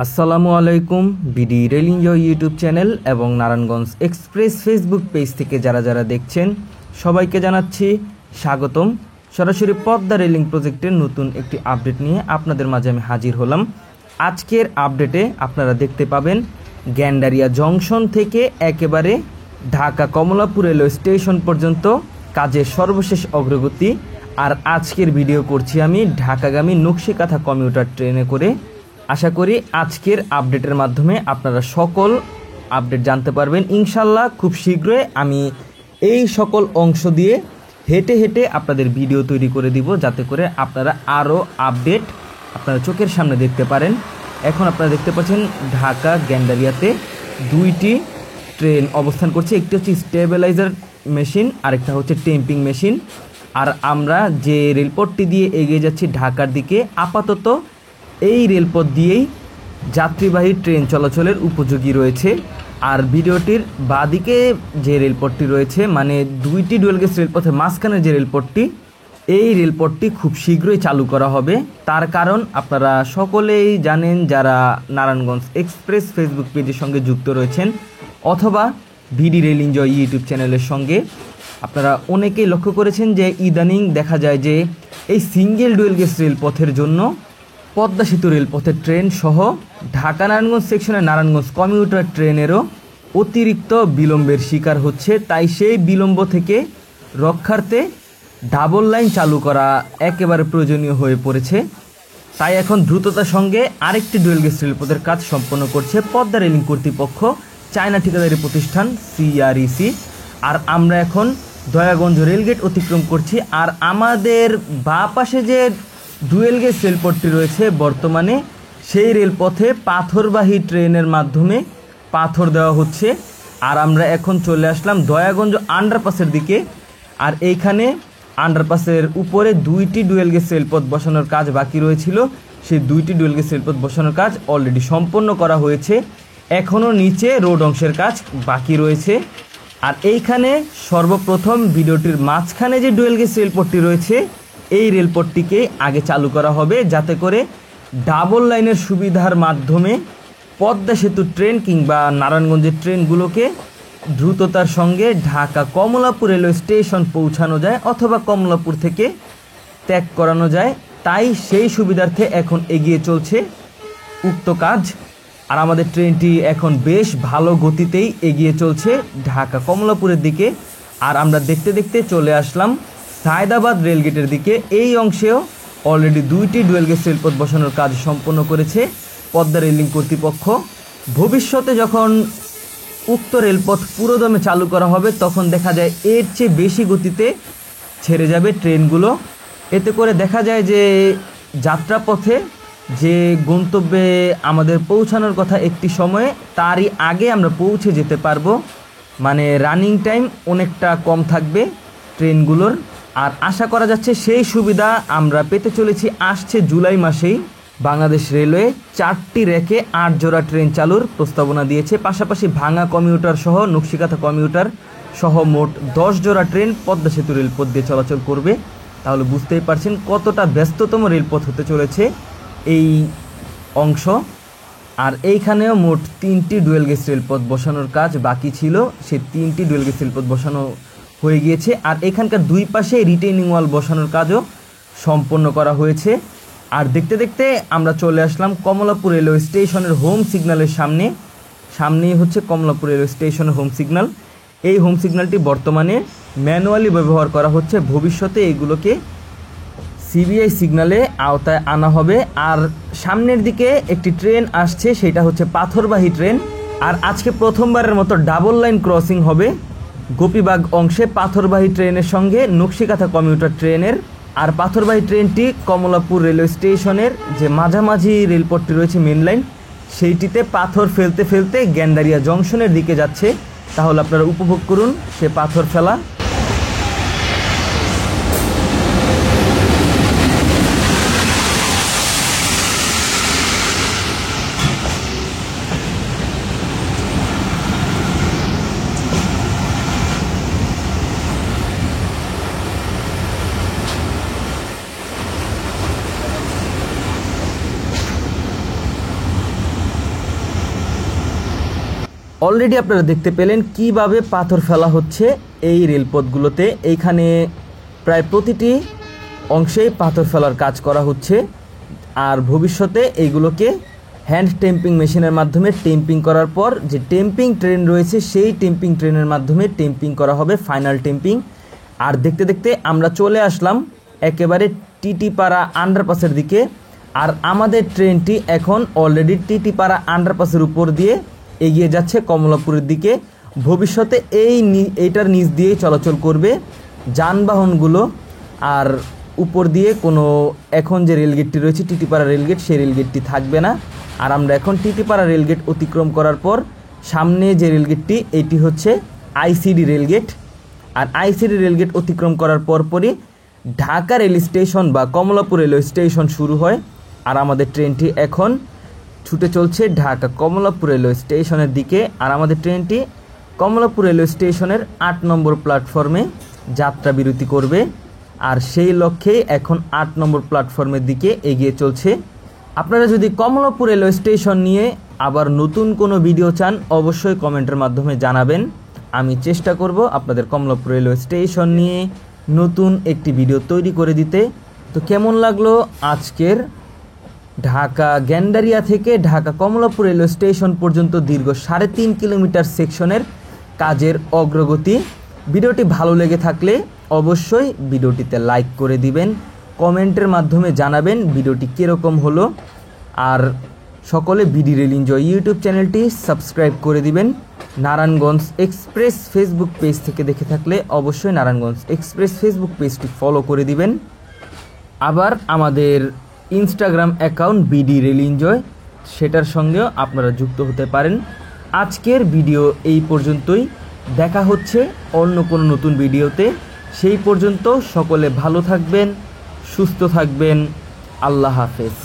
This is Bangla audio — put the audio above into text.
আসসালামু আলাইকুম। BD rail enjoy YouTube channel এবং নারায়ণগঞ্জ এক্সপ্রেস ফেসবুক পেজ থেকে যারা দেখছেন সবাইকে জানাচ্ছি স্বাগতম। সরাসরি পদ্মা রেলিং প্রজেক্টের নতুন একটি আপডেট নিয়ে আপনাদের মাঝে আমি হাজির হলাম। আজকের আপডেটে আপনারা দেখতে পাবেন গ্যান্ডারিয়া জংশন থেকে একেবারে ঢাকা কমলাপুর রেলওয়ে স্টেশন পর্যন্ত কাজের সর্বশেষ অগ্রগতি। আর আজকের ভিডিও করছি আমি ঢাকাগামী নকশিকাথা কমিউটার ট্রেনে করে। আশা করি আজকের আপডেটের মাধ্যমে আপনারা সকল আপডেট জানতে পারবেন ইনশাল্লাহ। খুব শীঘ্রই আমি এই সকল অংশ দিয়ে হেঁটে হেঁটে আপনাদের ভিডিও তৈরি করে দিব, যাতে করে আপনারা আরও আপডেট আপনারা চোখের সামনে দেখতে পারেন। এখন আপনারা দেখতে পাচ্ছেন ঢাকা গ্যান্ডারিয়াতে দুইটি ট্রেন অবস্থান করছে। একটি হচ্ছে স্টেবিলাইজার মেশিন, আরেকটা হচ্ছে টেম্পিং মেশিন। আর আমরা যে রেলপথটি দিয়ে এগিয়ে যাচ্ছি ঢাকার দিকে, আপাতত এই রেলপথ দিয়েই যাত্রীবাহী ট্রেন চলাচলের উপযোগী রয়েছে। আর ভিডিওটির বাদিকে যে রেলপথটি রয়েছে, মানে দুইটি ডুয়েল গেজ রেলপথের মাঝখানে যে রেলপথটি, এই রেলপথটি খুব শীঘ্রই চালু করা হবে। তার কারণ আপনারা সকলেই জানেন, যারা নারায়ণগঞ্জ এক্সপ্রেস ফেসবুক পেজের সঙ্গে যুক্ত রয়েছেন অথবা বিডি রেল এনজয় ইউটিউব চ্যানেলের সঙ্গে, আপনারা অনেকেই লক্ষ্য করেছেন যে ইদানিং দেখা যায় যে এই সিঙ্গেল ডুয়েল গেজ রেলপথের জন্য পদ্মা সেতু রেলপথের ট্রেন সহ ঢাকা নারায়ণগঞ্জ সেকশনের নারায়ণগঞ্জ কমিউটার ট্রেনেরও অতিরিক্ত বিলম্বের শিকার হচ্ছে। তাই সেই বিলম্ব থেকে রক্ষার্থে ডাবল লাইন চালু করা একেবারে প্রয়োজনীয় হয়ে পড়েছে। তাই এখন দ্রুততার সঙ্গে আরেকটি ডুয়েল গেজ রেলপথের কাজ সম্পন্ন করছে পদ্মা রেলিং কর্তৃপক্ষ, চায়না ঠিকাদারি প্রতিষ্ঠান CREC। আর আমরা এখন দয়াগঞ্জ রেলগেট অতিক্রম করছি। আর আমাদের বাঁ পাশে যে ডুয়েল গেজ রেলপথটি রয়েছে, বর্তমানে সেই রেলপথে পাথরবাহী ট্রেনের মাধ্যমে পাথর দেওয়া হচ্ছে। আর আমরা এখন চলে আসলাম দয়াগঞ্জ আন্ডারপাসের দিকে। আর এইখানে আন্ডারপাসের উপরে দুইটি ডুয়েল গেজ রেলপথ বসানোর কাজ বাকি রয়েছিল, সেই দুইটি ডুয়েল গেজ রেলপথ বসানোর কাজ অলরেডি সম্পন্ন করা হয়েছে। এখনও নিচে রোড অংশের কাজ বাকি রয়েছে। আর এইখানে সর্বপ্রথম ভিডিওটির মাঝখানে যে ডুয়েল গেজ রেলপথটি রয়েছে, এই রেলপথটিকে আগে চালু করা হবে, যাতে করে ডাবল লাইনের সুবিধার মাধ্যমে পদ্মা সেতু ট্রেন কিংবা নারায়ণগঞ্জের ট্রেনগুলোকে দ্রুততার সঙ্গে ঢাকা কমলাপুর রেলওয়ে স্টেশন পৌঁছানো যায় অথবা কমলাপুর থেকে ত্যাগ করানো যায়। তাই সেই সুবিধার্থে এখন এগিয়ে চলছে উক্ত কাজ। আর আমাদের ট্রেনটি এখন বেশ ভালো গতিতেই এগিয়ে চলছে ঢাকা কমলাপুরের দিকে। আর আমরা দেখতে দেখতে চলে আসলাম সায়দাবাদ রেলগেটের দিকে। এই অংশেও অলরেডি দুইটি ডুয়েল গেজ রেলপথ বসানোর কাজ সম্পন্ন করেছে পদ্মা রেলিং কর্তৃপক্ষ। ভবিষ্যতে যখন উক্ত রেলপথ পুরোদমে চালু করা হবে, তখন দেখা যায় এর চেয়ে বেশি গতিতে ছেড়ে যাবে ট্রেনগুলো। এতে করে দেখা যায় যে যাত্রাপথে যে গন্তব্যে আমাদের পৌঁছানোর কথা একটি সময়ে, তারই আগে আমরা পৌঁছে যেতে পারবো। মানে রানিং টাইম অনেকটা কম থাকবে ট্রেনগুলোর। আর আশা করা যাচ্ছে সেই সুবিধা আমরা পেতে চলেছি আসছে জুলাই মাসেই। বাংলাদেশ রেলওয়ে 4টি রেকে 8 জোড়া ট্রেন চালুর প্রস্তাবনা দিয়েছে। পাশাপাশি ভাঙা কমিউটার সহ নকশিকাথা কমিউটার সহ মোট 10 জোড়া ট্রেন পদ্মা সেতু রেলপথ দিয়ে চলাচল করবে। তাহলে বুঝতেই পারছেন কতটা ব্যস্ততম রেলপথ হতে চলেছে এই অংশ। আর এইখানেও মোট 3টি ডুয়েল গেজ রেলপথ বসানোর কাজ বাকি ছিল, সেই 3টি ডুয়েল গেজ রেলপথ বসানো হয়ে গিয়েছে। আর এখানকার দুই পাশে রিটেইনিং ওয়াল বসানোর কাজও সম্পন্ন করা হয়েছে। আর দেখতে দেখতে আমরা চলে আসলাম কমলাপুর রেলওয়ে স্টেশনের হোম সিগন্যালের সামনেই হচ্ছে কমলাপুর রেলওয়ে স্টেশনের হোম সিগন্যাল। এই হোম সিগন্যালটি বর্তমানে ম্যানুয়ালি ব্যবহার করা হচ্ছে, ভবিষ্যতে এগুলোকে CBI সিগন্যালে আওতায় আনা হবে। আর সামনের দিকে একটি ট্রেন আসছে, সেটা হচ্ছে পাথরবাহী ট্রেন। আর আজকে প্রথমবারের মতো ডাবল লাইন ক্রসিং হবে গোপীবাগ অংশে পাথরবাহী ট্রেনের সঙ্গে নকশিকাথা কমিউটার ট্রেনের। আর পাথরবাহী ট্রেনটি কমলাপুর রেলওয়ে স্টেশনের যে মাঝামাঝি রেলপথটি রয়েছে মেন লাইন, সেইটিতে পাথর ফেলতে ফেলতে গ্যান্ডারিয়া জংশনের দিকে যাচ্ছে। তাহলে আপনারা উপভোগ করুন সে পাথর ফেলা। অলরেডি আপনারা দেখতে পেলেন কিভাবে পাথর ফেলা হচ্ছে এই রেলপথগুলোতে। এইখানে প্রায় প্রতিটি অংশেই পাথর ফেলার কাজ করা হচ্ছে, আর ভবিষ্যতে এইগুলোকে হ্যান্ড টেম্পিং মেশিনের মাধ্যমে টেম্পিং করার পর যে টেম্পিং ট্রেন রয়েছে সেই টেম্পিং ট্রেনের মাধ্যমে টেম্পিং করা হবে, ফাইনাল টেম্পিং। আর দেখতে দেখতে আমরা চলে আসলাম একেবারে টিটিপাড়া আন্ডারপাসের দিকে। আর আমাদের ট্রেনটি এখন অলরেডি টিটিপাড়া আন্ডারপাসের উপর দিয়ে এগিয়ে যাচ্ছে কমলাপুরের দিকে। ভবিষ্যতে এইটার নিচ দিয়েই চলাচল করবে যানবাহনগুলো, আর উপর দিয়ে কোনো এখন যে রেলগেটটি রয়েছে টিটিপাড়া রেলগেট, সেই রেলগেটটি থাকবে না। আর আমরা এখন টিটিপাড়া রেলগেট অতিক্রম করার পর সামনে যে রেলগেটটি, এটি হচ্ছে আইসিডি রেলগেট। আর আইসিডি রেলগেট অতিক্রম করার পরপরই ঢাকা রেল স্টেশন বা কমলাপুর রেলওয়ে স্টেশন শুরু হয়। আর আমাদের ট্রেনটি এখন ছুটে চলছে ঢাকা কমলাপুর রেলওয়ে স্টেশনের দিকে। আর আমাদের ট্রেনটি কমলাপুর রেলওয়ে স্টেশনের 8 নম্বর প্ল্যাটফর্মে যাত্রা বিরতি করবে। আর সেই লক্ষ্যেই এখন 8 নম্বর প্ল্যাটফর্মের দিকে এগিয়ে চলছে। আপনারা যদি কমলাপুর রেলওয়ে স্টেশন নিয়ে আবার নতুন কোনো ভিডিও চান, অবশ্যই কমেন্টের মাধ্যমে জানাবেন। আমি চেষ্টা করব আপনাদের কমলাপুর রেলওয়ে স্টেশন নিয়ে নতুন একটি ভিডিও তৈরি করে দিতে। তো কেমন লাগলো আজকের ঢাকা গ্যান্ডারিয়া থেকে ঢাকা কমলাপুর রেলওয়ে স্টেশন পর্যন্ত দীর্ঘ 3.5 কিলোমিটার সেকশনের কাজের অগ্রগতি? ভিডিওটি ভালো লেগে থাকলে অবশ্যই ভিডিওটিতে লাইক করে দিবেন, কমেন্টের মাধ্যমে জানাবেন ভিডিওটি কীরকম হলো। আর সকলে বিডি রেল এনজয় ইউটিউব চ্যানেলটি সাবস্ক্রাইব করে দিবেন। নারায়ণগঞ্জ এক্সপ্রেস ফেসবুক পেজ থেকে দেখে থাকলে অবশ্যই নারায়ণগঞ্জ এক্সপ্রেস ফেসবুক পেজটি ফলো করে দিবেন। আবার আমাদের Instagram account BD rail enjoy, সেটার সঙ্গেও আপনারা যুক্ত হতে পারেন। আজকের ভিডিও এই পর্যন্তই, দেখা হচ্ছে অন্য কোনো নতুন ভিডিওতে। সেই পর্যন্ত সকলে ভালো থাকবেন, সুস্থ থাকবেন। আল্লাহ হাফেজ।